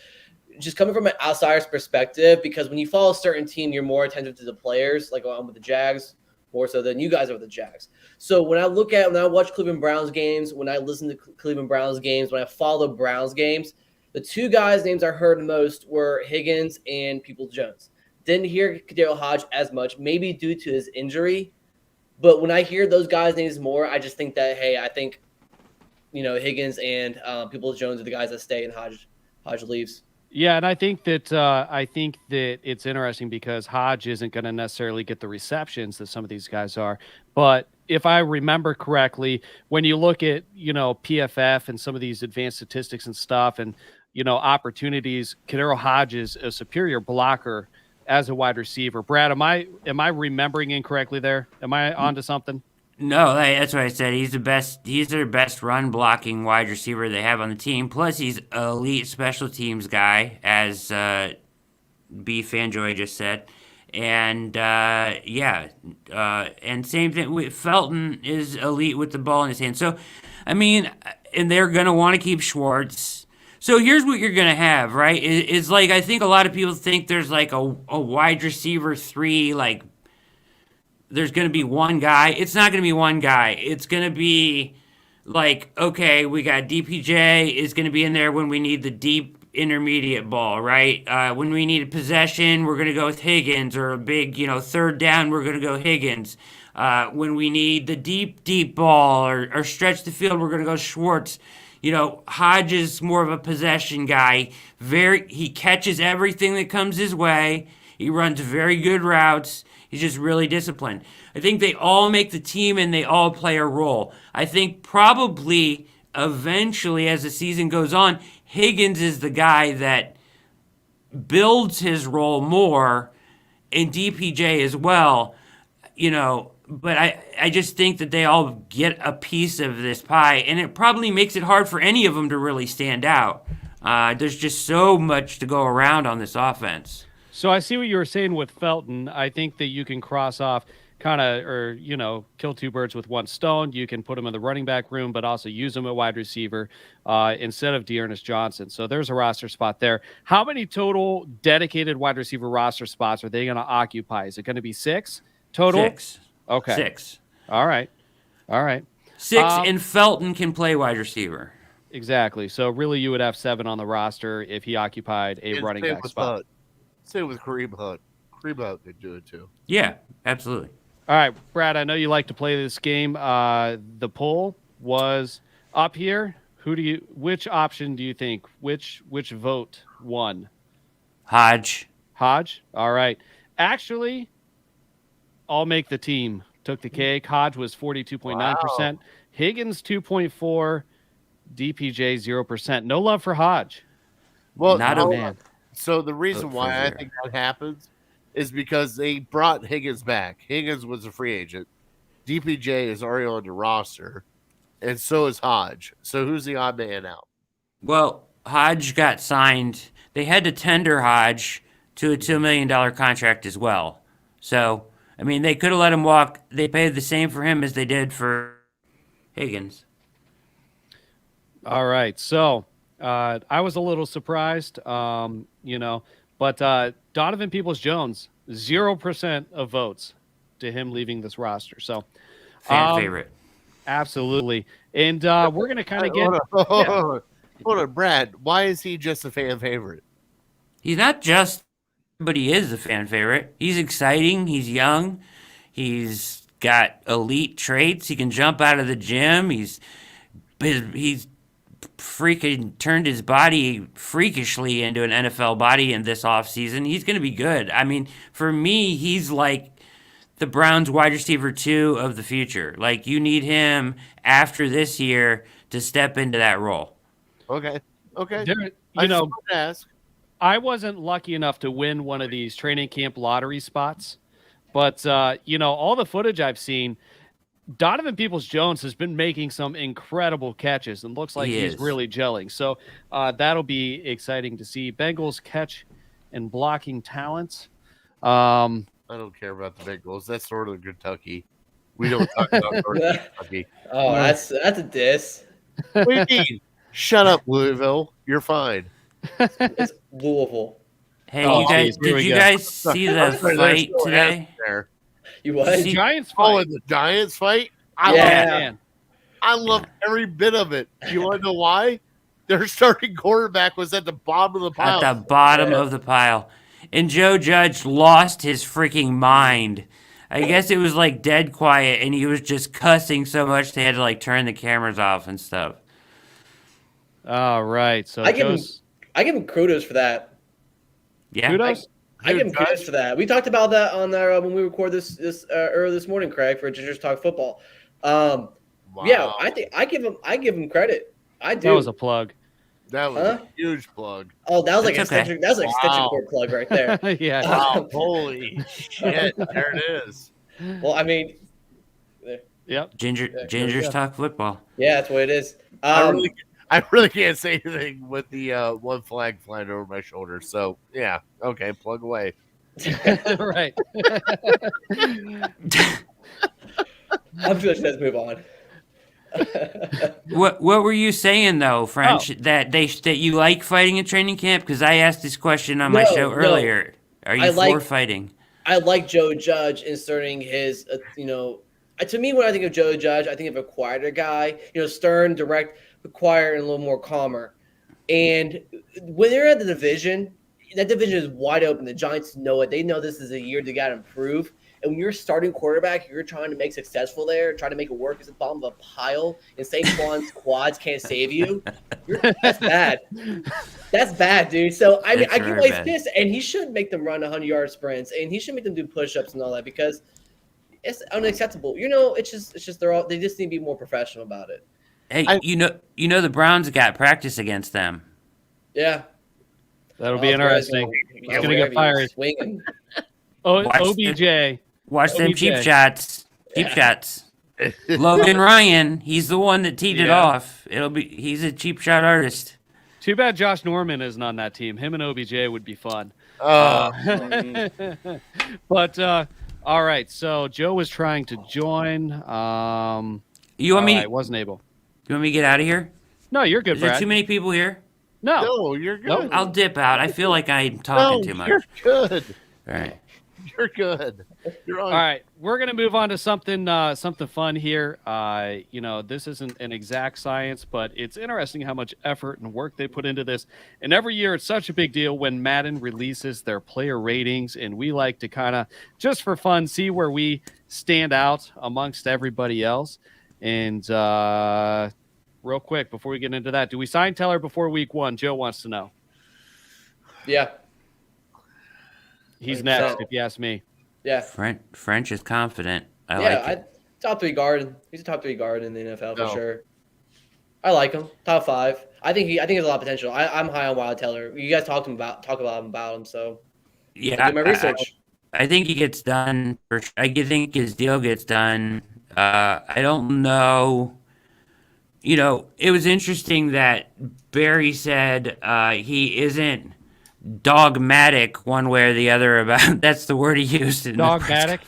Just coming from an outsider's perspective, because when you follow a certain team, you're more attentive to the players, like I'm with the Jags, more so than you guys are with the Jags. So when I watch Cleveland Browns games, when I listen to Cleveland Browns games, when I follow Browns games, the two guys' names I heard the most were Higgins and Peoples-Jones. Didn't hear Kadarius Hodge as much, maybe due to his injury. But when I hear those guys' names more, I just think that, hey, I think, Higgins and Peoples-Jones are the guys that stay and Hodge leaves. Yeah, and I think that it's interesting because Hodge isn't going to necessarily get the receptions that some of these guys are. But if I remember correctly, when you look at PFF and some of these advanced statistics and stuff, and opportunities, Kadarius Hodge is a superior blocker as a wide receiver. Brad, am I remembering incorrectly there? Am I onto something? No, that's what I said. He's the best. He's their best run blocking wide receiver they have on the team. Plus, he's an elite special teams guy, as B Fanjoy just said. And and same thing with Felton is elite with the ball in his hand. So, I mean, and they're gonna want to keep Schwartz. So here's what you're gonna have, right? It's like I think a lot of people think there's like a wide receiver 3, like. There's going to be one guy. It's not going to be one guy. It's going to be like, okay, we got DPJ is going to be in there when we need the deep intermediate ball, right? When we need a possession, we're going to go with Higgins, or a big, third down, we're going to go Higgins. When we need the deep ball or stretch the field, we're going to go Schwartz. Hodge is more of a possession guy. He catches everything that comes his way. He runs very good routes. He's just really disciplined. I think they all make the team and they all play a role. I think probably eventually as the season goes on, Higgins is the guy that builds his role more, and DPJ as well. But I just think that they all get a piece of this pie, and it probably makes it hard for any of them to really stand out. There's just so much to go around on this offense. So I see what you were saying with Felton. I think that you can cross off kill two birds with one stone. You can put him in the running back room, but also use him at wide receiver instead of Dearness Johnson. So there's a roster spot there. How many total dedicated wide receiver roster spots are they going to occupy? Is it going to be 6 total? 6. Okay. 6. All right. 6, and Felton can play wide receiver. Exactly. So really you would have 7 on the roster if he occupied a running back spot. Same with Kareem Hunt. Kareem Hunt could do it too. Yeah, absolutely. All right, Brad, I know you like to play this game. The poll was up here. Which option do you think? Which vote won? Hodge. All right. Actually, I'll make the team. Took the cake. Hodge was 42.9%. Wow. Higgins 2.4%. DPJ 0%. No love for Hodge. Well, not a man. So the reason why I think that happens is because they brought Higgins back. Higgins was a free agent. DPJ is already on the roster, and so is Hodge. So who's the odd man out? Well, Hodge got signed. They had to tender Hodge to a $2 million contract as well. So, I mean, they could have let him walk. They paid the same for him as they did for Higgins. All right. So I was a little surprised, but Donovan Peoples-Jones, 0% of votes to him leaving this roster. So Fan favorite. absolutely. And we're going to kind of get. Hold on, Brad. Why is he just a fan favorite? He's not just, but he is a fan favorite. He's exciting. He's young. He's got elite traits. He can jump out of the gym. He's freaking turned his body freakishly into an NFL body in this offseason. He's going to be good. I mean, for me, he's like the Browns wide receiver 2 of the future. Like, you need him after this year to step into that role. Okay. Ask. I wasn't lucky enough to win one of these training camp lottery spots, but all the footage I've seen, Donovan Peoples-Jones has been making some incredible catches and looks like he's really gelling. So that'll be exciting to see. Bengals catch and blocking talents. I don't care about the Bengals. That's Northern Kentucky. We don't talk about Northern Kentucky. Oh, that's a diss. What do you mean? Shut up, Louisville. You're fine. It's Louisville. Hey, you guys, did you guys see the fight today? You what? The Giants fight. Oh, and the Giants fight? Yeah. I love every bit of it. You want to know why? Their starting quarterback was at the bottom of the pile. At the bottom of the pile. And Joe Judge lost his freaking mind. I guess it was like dead quiet, and he was just cussing so much they had to like turn the cameras off and stuff. All right. So I give him kudos for that. Yeah. Kudos? I give him kudos for that. We talked about that on our when we record this early this morning, Craig, for Gingers Talk Football. Wow. Yeah, I give him credit. I do. That was a plug. That was a huge plug. Oh, that was like That's extension. okay. That was an extension cord plug right there. Yeah. Wow, holy shit. There it is. Well, I mean, Yep. Gingers Talk Football. yeah, that's what it is. I really can't say anything with the one flag flying over my shoulder. So yeah, okay, plug away. Right. I'm just let's move on. What were you saying though, French? That you like fighting in training camp? Because I asked this question on my show earlier. Are you for fighting? I like Joe Judge inserting his, to me, when I think of Joe Judge, I think of a quieter guy, stern, direct, but quieter and a little more calmer. And when they're at the division, that division is wide open. The Giants know it. They know this is a year they got to improve. And when you're starting quarterback, you're trying to make successful there, trying to make it work as a bottom of a pile, and Saquon's quads can't save you. That's bad. That's bad, dude. So, I mean, I get why he's pissed, and he should make them run 100-yard sprints, and he should make them do push-ups and all that because it's unacceptable. It's just they just need to be more professional about it. Hey, the Browns got practice against them. Yeah. That'll be interesting. He's going to get fired. OBJ. Watch them cheap shots. Cheap shots. Logan Ryan, he's the one that teed it off. He's a cheap shot artist. Too bad Josh Norman isn't on that team. Him and OBJ would be fun. But all right, so Joe was trying to join. You want me? I wasn't able. You want me to get out of here? No, you're good, Is Brad. there too many people here? No, you're good. Nope. I'll dip out. I feel like I'm talking too much. You're good. All right. You're good. You're on. All right, we're gonna move on to something fun here. This isn't an exact science, but it's interesting how much effort and work they put into this. And every year, it's such a big deal when Madden releases their player ratings, and we like to kind of just for fun see where we stand out amongst everybody else. And real quick before we get into that, do we sign Teller before week 1? Joe wants to know. Yeah. He's next, if you ask me. Yeah. French is confident. I like it. Top 3 guard. He's a top 3 guard in the NFL for sure. I like him. Top 5. I think he has a lot of potential. I'm high on Wild Teller. You guys talk about him. So yeah, I do my research. I think he gets done. I think his deal gets done. I don't know. It was interesting that Barry said he isn't dogmatic one way or the other about. That's the word he used. Dogmatic.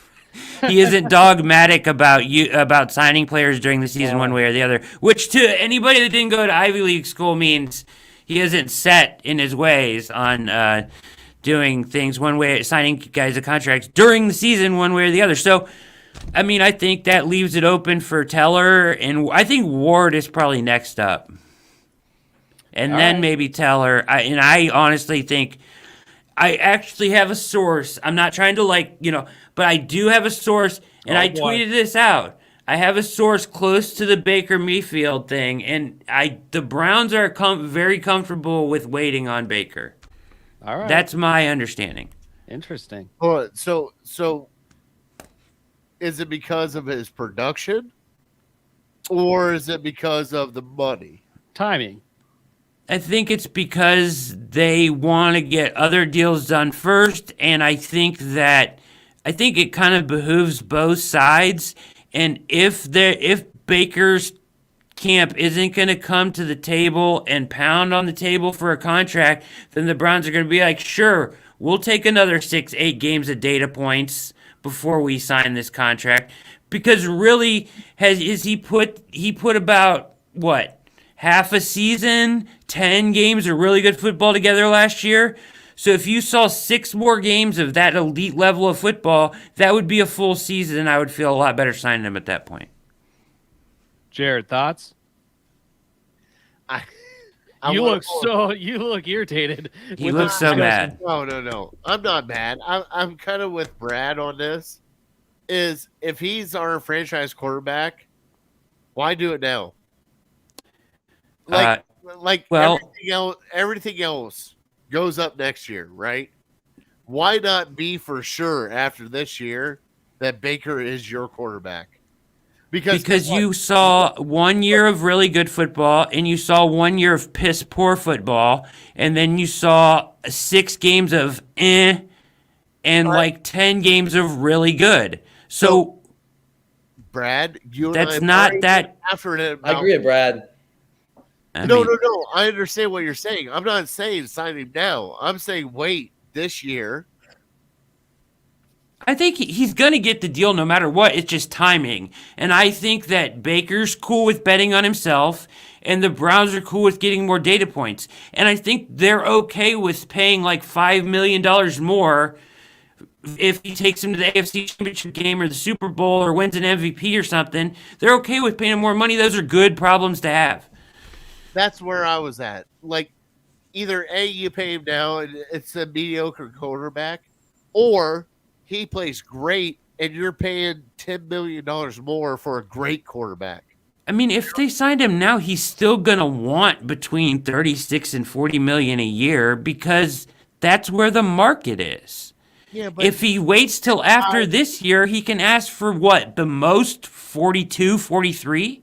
He isn't dogmatic about signing players during the season one way or the other. Which to anybody that didn't go to Ivy League school means he isn't set in his ways on doing things one way, signing guys to contracts during the season one way or the other. So, I mean, I think that leaves it open for Teller, and I think Ward is probably next up. And All then right. maybe Teller. I honestly think I actually have a source. I'm not trying to but I do have a source, and I tweeted this out. I have a source close to the Baker Mayfield thing, and the Browns are very comfortable with waiting on Baker. All right. That's my understanding. Interesting. So is it because of his production, or is it because of the money? Timing. I think it's because they want to get other deals done first, and I think it kind of behooves both sides. And if Baker's camp isn't going to come to the table and pound on the table for a contract, then the Browns are going to be like, sure, we'll take another 6-8 games of data points before we sign this contract. Because really, he put about what? Half a season, 10 games of really good football together last year. So if you saw 6 more games of that elite level of football, that would be a full season, and I would feel a lot better signing him at that point. Jared, thoughts? You look irritated. He looks so mad. No. I'm not mad. I'm kind of with Brad on this. Is if he's our franchise quarterback, why do it now? Everything else goes up next year, right? Why not be for sure after this year that Baker is your quarterback? Because you saw 1 year of really good football, and you saw 1 year of piss poor football, and then you saw 6 games of and 10 games of really good. So Brad, that's not that. After it, I agree with Brad. No. I understand what you're saying. I'm not saying sign him now. I'm saying wait this year. I think he's going to get the deal no matter what. It's just timing. And I think that Baker's cool with betting on himself, and the Browns are cool with getting more data points. And I think they're okay with paying like $5 million more if he takes him to the AFC Championship game or the Super Bowl or wins an MVP or something. They're okay with paying him more money. Those are good problems to have. That's where I was at. Like, either A, you pay him now and it's a mediocre quarterback, or he plays great and you're paying $10 million more for a great quarterback. I mean, if they signed him now, he's still going to want between 36 and 40 million a year because that's where the market is. Yeah, but if he waits till after this year, he can ask for what? The most 42, 43?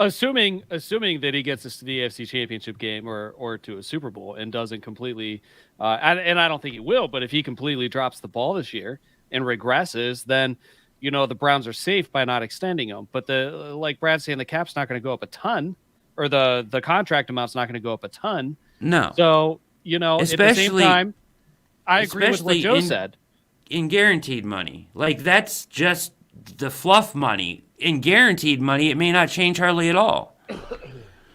Assuming that he gets us to the AFC Championship game or to a Super Bowl and doesn't completely, and I don't think he will, but if he completely drops the ball this year and regresses, then the Browns are safe by not extending him. But like Brad's saying, the cap's not going to go up a ton, or the contract amount's not going to go up a ton. No. So especially, at the same time, I agree with what Joe said. In guaranteed money, like that's just the fluff money. In guaranteed money, it may not change hardly at all.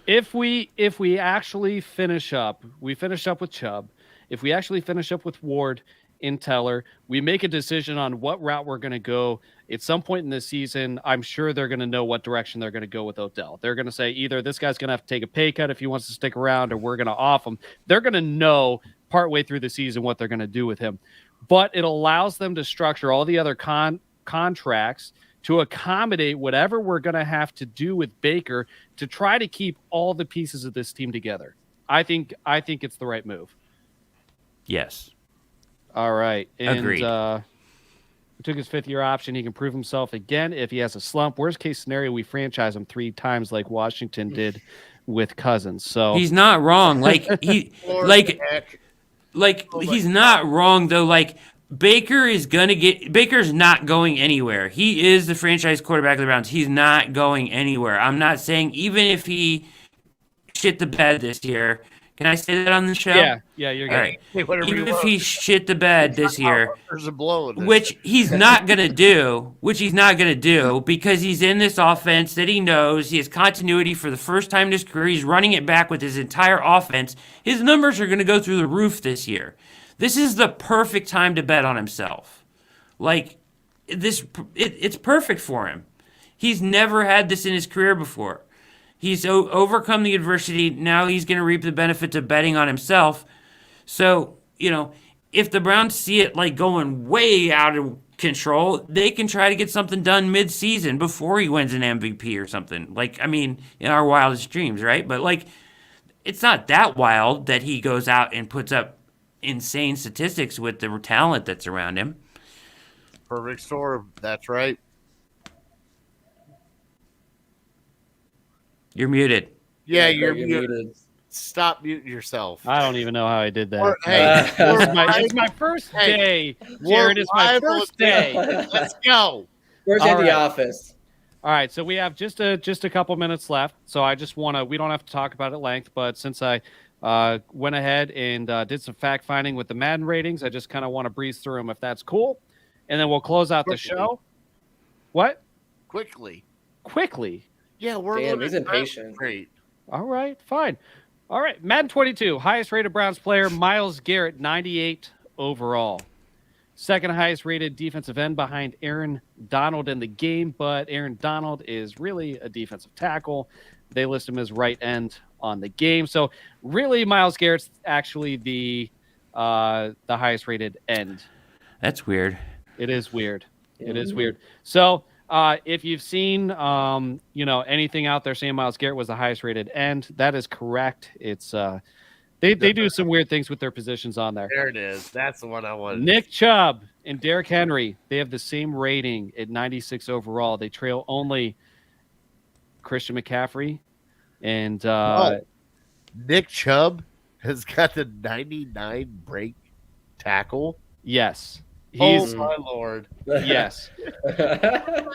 If we actually finish up with Chubb, if we actually finish up with Ward in Teller, we make a decision on what route we're going to go at some point in the season. I'm sure they're going to know what direction they're going to go with Odell. They're going to say either this guy's going to have to take a pay cut if he wants to stick around, or we're going to off him. They're going to know partway through the season what they're going to do with him. But it allows them to structure all the other contracts to accommodate whatever we're going to have to do with Baker to try to keep all the pieces of this team together. I think it's the right move. Yes. All right. And, agreed. We took his 5th-year option. He can prove himself again if he has a slump. Worst case scenario, we franchise him 3 times like Washington did with Cousins. So he's not wrong. Like he's not wrong though. Like Baker's not going anywhere. He is the franchise quarterback of the Browns. He's not going anywhere. I'm not saying even if he shit the bed this year, Can I say that on the show? Yeah, you're good. All right. Hey, whatever Even you if want. he shit the bed this year, There's a blow in this. which he's not gonna do, because he's in this offense that he knows. He has continuity for the first time in his career. He's running it back with his entire offense. His numbers are gonna go through the roof this year. This is the perfect time to bet on himself. Like this, it's perfect for him. He's never had this in his career before. He's overcome the adversity. Now he's going to reap the benefits of betting on himself. So, if the Browns see it like going way out of control, they can try to get something done mid-season before he wins an MVP or something. In our wildest dreams, right? But it's not that wild that he goes out and puts up insane statistics with the talent that's around him. Perfect storm. That's right. You're muted. Yeah, Greg, you're muted. Stop muting yourself. I don't even know how I did that. It's my first day. Jared, it's my first day. Let's go. First day at the office. All right, so we have just a couple minutes left. So I just want to. We don't have to talk about it at length, but since I went ahead and did some fact finding with the Madden ratings, I just kind of want to breeze through them if that's cool, and then we'll close out the show. What? Quickly. Damn, Yeah, we're he's impatient. Great. All right, fine. All right, Madden 22, highest rated Browns player, Myles Garrett, 98 overall. Second highest rated defensive end behind Aaron Donald in the game, but Aaron Donald is really a defensive tackle. They list him as right end on the game. So really, Myles Garrett's actually the highest rated end. That's weird. It is weird. It is weird. So if you've seen anything out there saying Myles Garrett was the highest rated end, that is correct. It's they do some weird things with their positions on there. There it is. That's the one I wanted. Nick Chubb and Derrick Henry, they have the same rating at 96 overall. They trail only Christian McCaffrey and Nick Chubb has got the 99 break tackle. yes. Oh my Lord. Yes.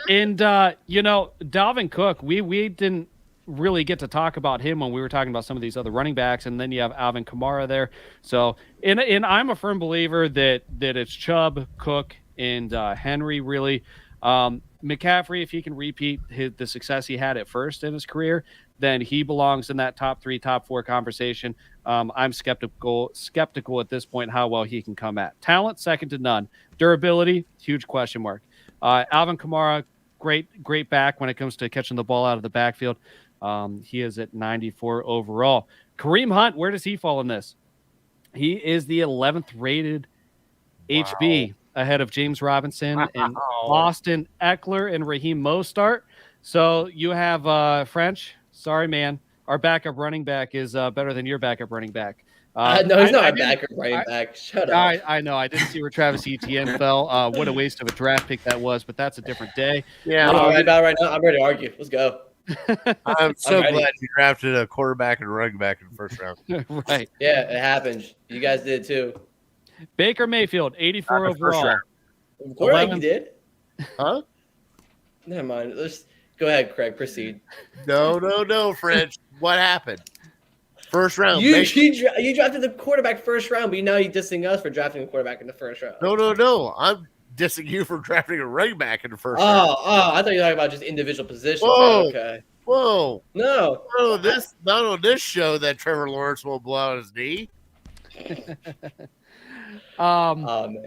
And Dalvin Cook, we didn't really get to talk about him when we were talking about some of these other running backs, and then you have Alvin Kamara there. So, and I'm a firm believer that it's Chubb, Cook, and Henry really. McCaffrey, if he can repeat the success he had at first in his career, then he belongs in that top 3, top 4 conversation. I'm skeptical at this point how well he can come at. Talent, second to none. Durability, huge question mark. Alvin Kamara, great back when it comes to catching the ball out of the backfield. He is at 94 overall. Kareem Hunt, where does he fall in this? He is the 11th rated HB, ahead of James Robinson and Austin Eckler and Raheem Mostert. So you have French. Sorry, man. Our backup running back is better than your backup running back. No, he's not a backup running back. Shut up. I know. I didn't see where Travis Etienne fell. What a waste of a draft pick that was, but that's a different day. Yeah. Right now, I'm ready to argue. Let's go. I'm so glad you drafted a quarterback and running back in the first round. Right. Yeah, it happened. You guys did too. Baker Mayfield, 84 overall. Of course you did. Huh? Never mind. Let's go ahead, Craig. Proceed. No, French. What happened? First round. You drafted the quarterback first round, but now you're dissing us for drafting a quarterback in the first round. No. I'm dissing you for drafting a running back in the first round. Oh, I thought you were talking about just individual positions. Whoa. Okay. Whoa. No. Not on this show that Trevor Lawrence will blow out his knee. Oh man.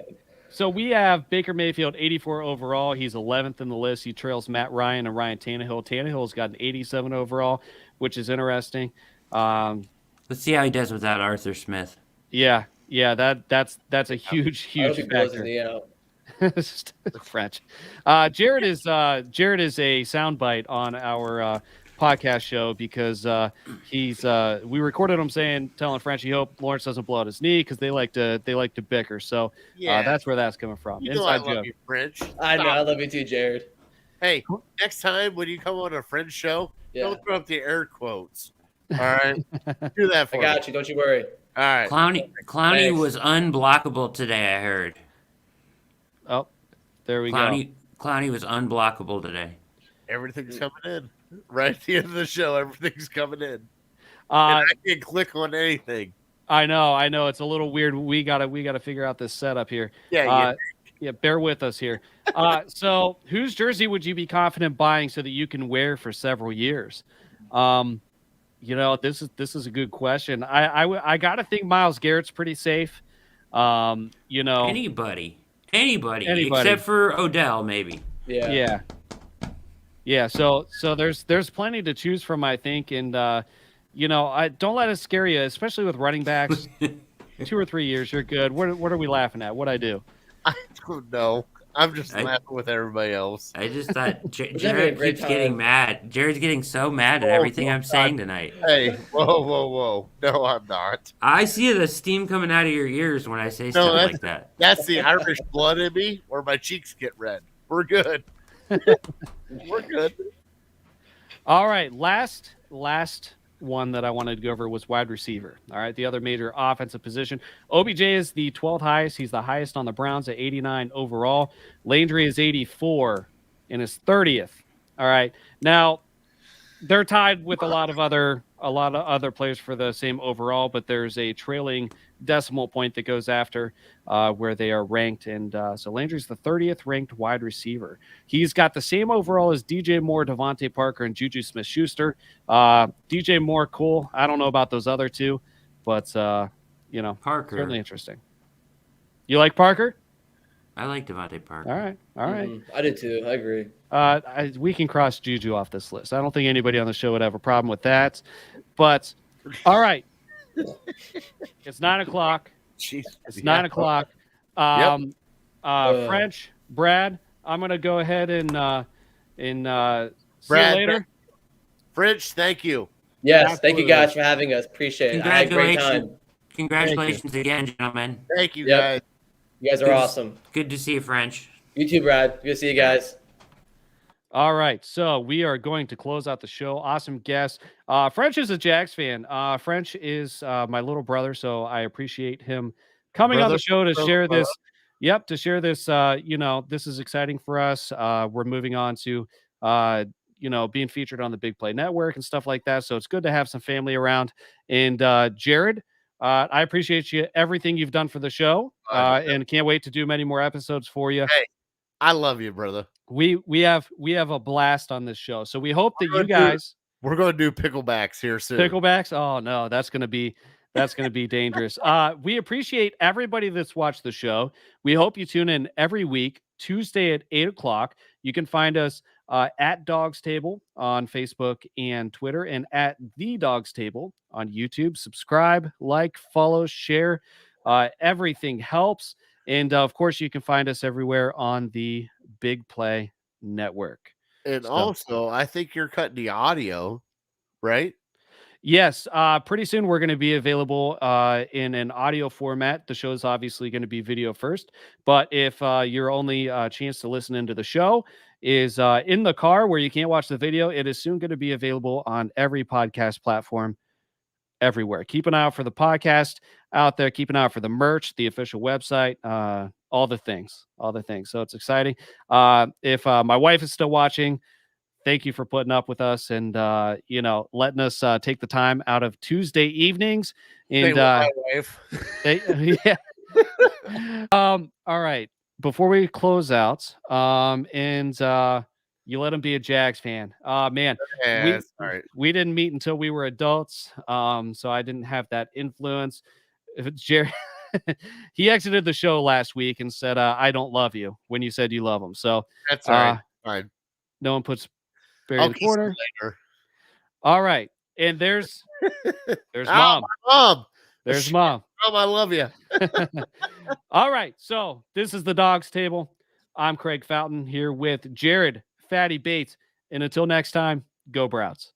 So we have Baker Mayfield, 84 overall. He's 11th in the list. He trails Matt Ryan and Ryan Tannehill. Tannehill's got an 87 overall, which is interesting. Let's see how he does without Arthur Smith. Yeah, that's a huge factor. French. Jared is a soundbite on our podcast show because we recorded him telling French he hope Lawrence doesn't blow out his knee because they like to bicker. So that's where that's coming from. You know I love you, French. I know I love you too, Jared. Hey, next time when you come on a French show, don't throw up the air quotes. All right, do that for me. I got you. Don't you worry. All right. Clowney was unblockable today. I heard. Oh, there we go. Clowney was unblockable today. Everything's coming in. Right at the end of the show, everything's coming in. I can't click on anything. I know. It's a little weird. We gotta figure out this setup here. Yeah, Yeah, bear with us here. So whose jersey would you be confident buying so that you can wear for several years? This is a good question. I gotta think Myles Garrett's pretty safe. Anybody, except for Odell, maybe. Yeah. So there's plenty to choose from, I think, and I don't let it scare you, especially with running backs. 2 or 3 years, you're good. What are we laughing at? What'd I do? I don't know. I'm just laughing with everybody else. I just thought Jared keeps getting mad. Jared's getting so mad at everything I'm saying tonight. Hey, whoa. No, I'm not. I see the steam coming out of your ears when I say stuff like that. That's the Irish blood in me, or my cheeks get red. We're good. We're good. All right, last one that I wanted to go over was wide receiver. All right, the other major offensive position. OBJ is the 12th highest. He's the highest on the Browns at 89 overall. Landry is 84 and is 30th. All right, now they're tied with a lot of other players for the same overall, but there's a trailing decimal point that goes after where they are ranked, and so Landry's the 30th ranked wide receiver. He's got the same overall as DJ Moore, Devontae Parker, and Juju Smith-Schuster. DJ Moore, cool. I don't know about those other two, but Parker, certainly interesting. You like Parker? I like Devontae Parker. All right. Mm-hmm. I did too. I agree. We can cross Juju off this list. I don't think anybody on the show would have a problem with that. But all right, it's 9:00. Jeez, it's 9:00. French, Brad, I'm gonna go ahead and see you later. French, thank you. Yes, thank you guys for having us. Appreciate it. I had a great time. Congratulations again, gentlemen. Thank you, guys. You guys are awesome. Good to see you, French. You too, Brad. Good to see you guys. All right, so we are going to close out the show. Awesome guest. French is a Jags fan. French is my little brother, so I appreciate him coming on the show to share this. Yep, to share this. This is exciting for us. We're moving on to being featured on the Big Play Network and stuff like that. So it's good to have some family around. And Jared, I appreciate everything you've done for the show, and can't wait to do many more episodes for you. Hey, I love you, brother. We have a blast on this show, so we hope that you guys. We're going to do picklebacks here soon. Picklebacks? Oh no, that's gonna be dangerous. We appreciate everybody that's watched the show. We hope you tune in every week, Tuesday at 8:00. You can find us at Dawgs Table on Facebook and Twitter, and at the Dawgs Table on YouTube. Subscribe, like, follow, share. Everything helps. And of course, you can find us everywhere on the Big Play Network. And also, I think you're cutting the audio, right? Yes. Pretty soon we're going to be available in an audio format. The show is obviously going to be video first, but if your only chance to listen into the show is in the car where you can't watch the video, it is soon going to be available on every podcast platform everywhere. Keep an eye out for the podcast out there. Keep an eye out for the merch, the official website, all the things. So it's exciting. If my wife is still watching, thank you for putting up with us and letting us take the time out of Tuesday evenings. And my wife. Yeah. All right. Before we close out, you let him be a Jags fan. Man, we didn't meet until we were adults. So I didn't have that influence. Jerry, he exited the show last week and said, I don't love you when you said you love him. So that's all right. Fine. No one puts Barry in the corner. All right. And there's mom. Mom. There's mom. Mom, I love you. All right. So this is the Dawgs Table. I'm Craig Fountain here with Jared Fatty Bates. And until next time, go Browns.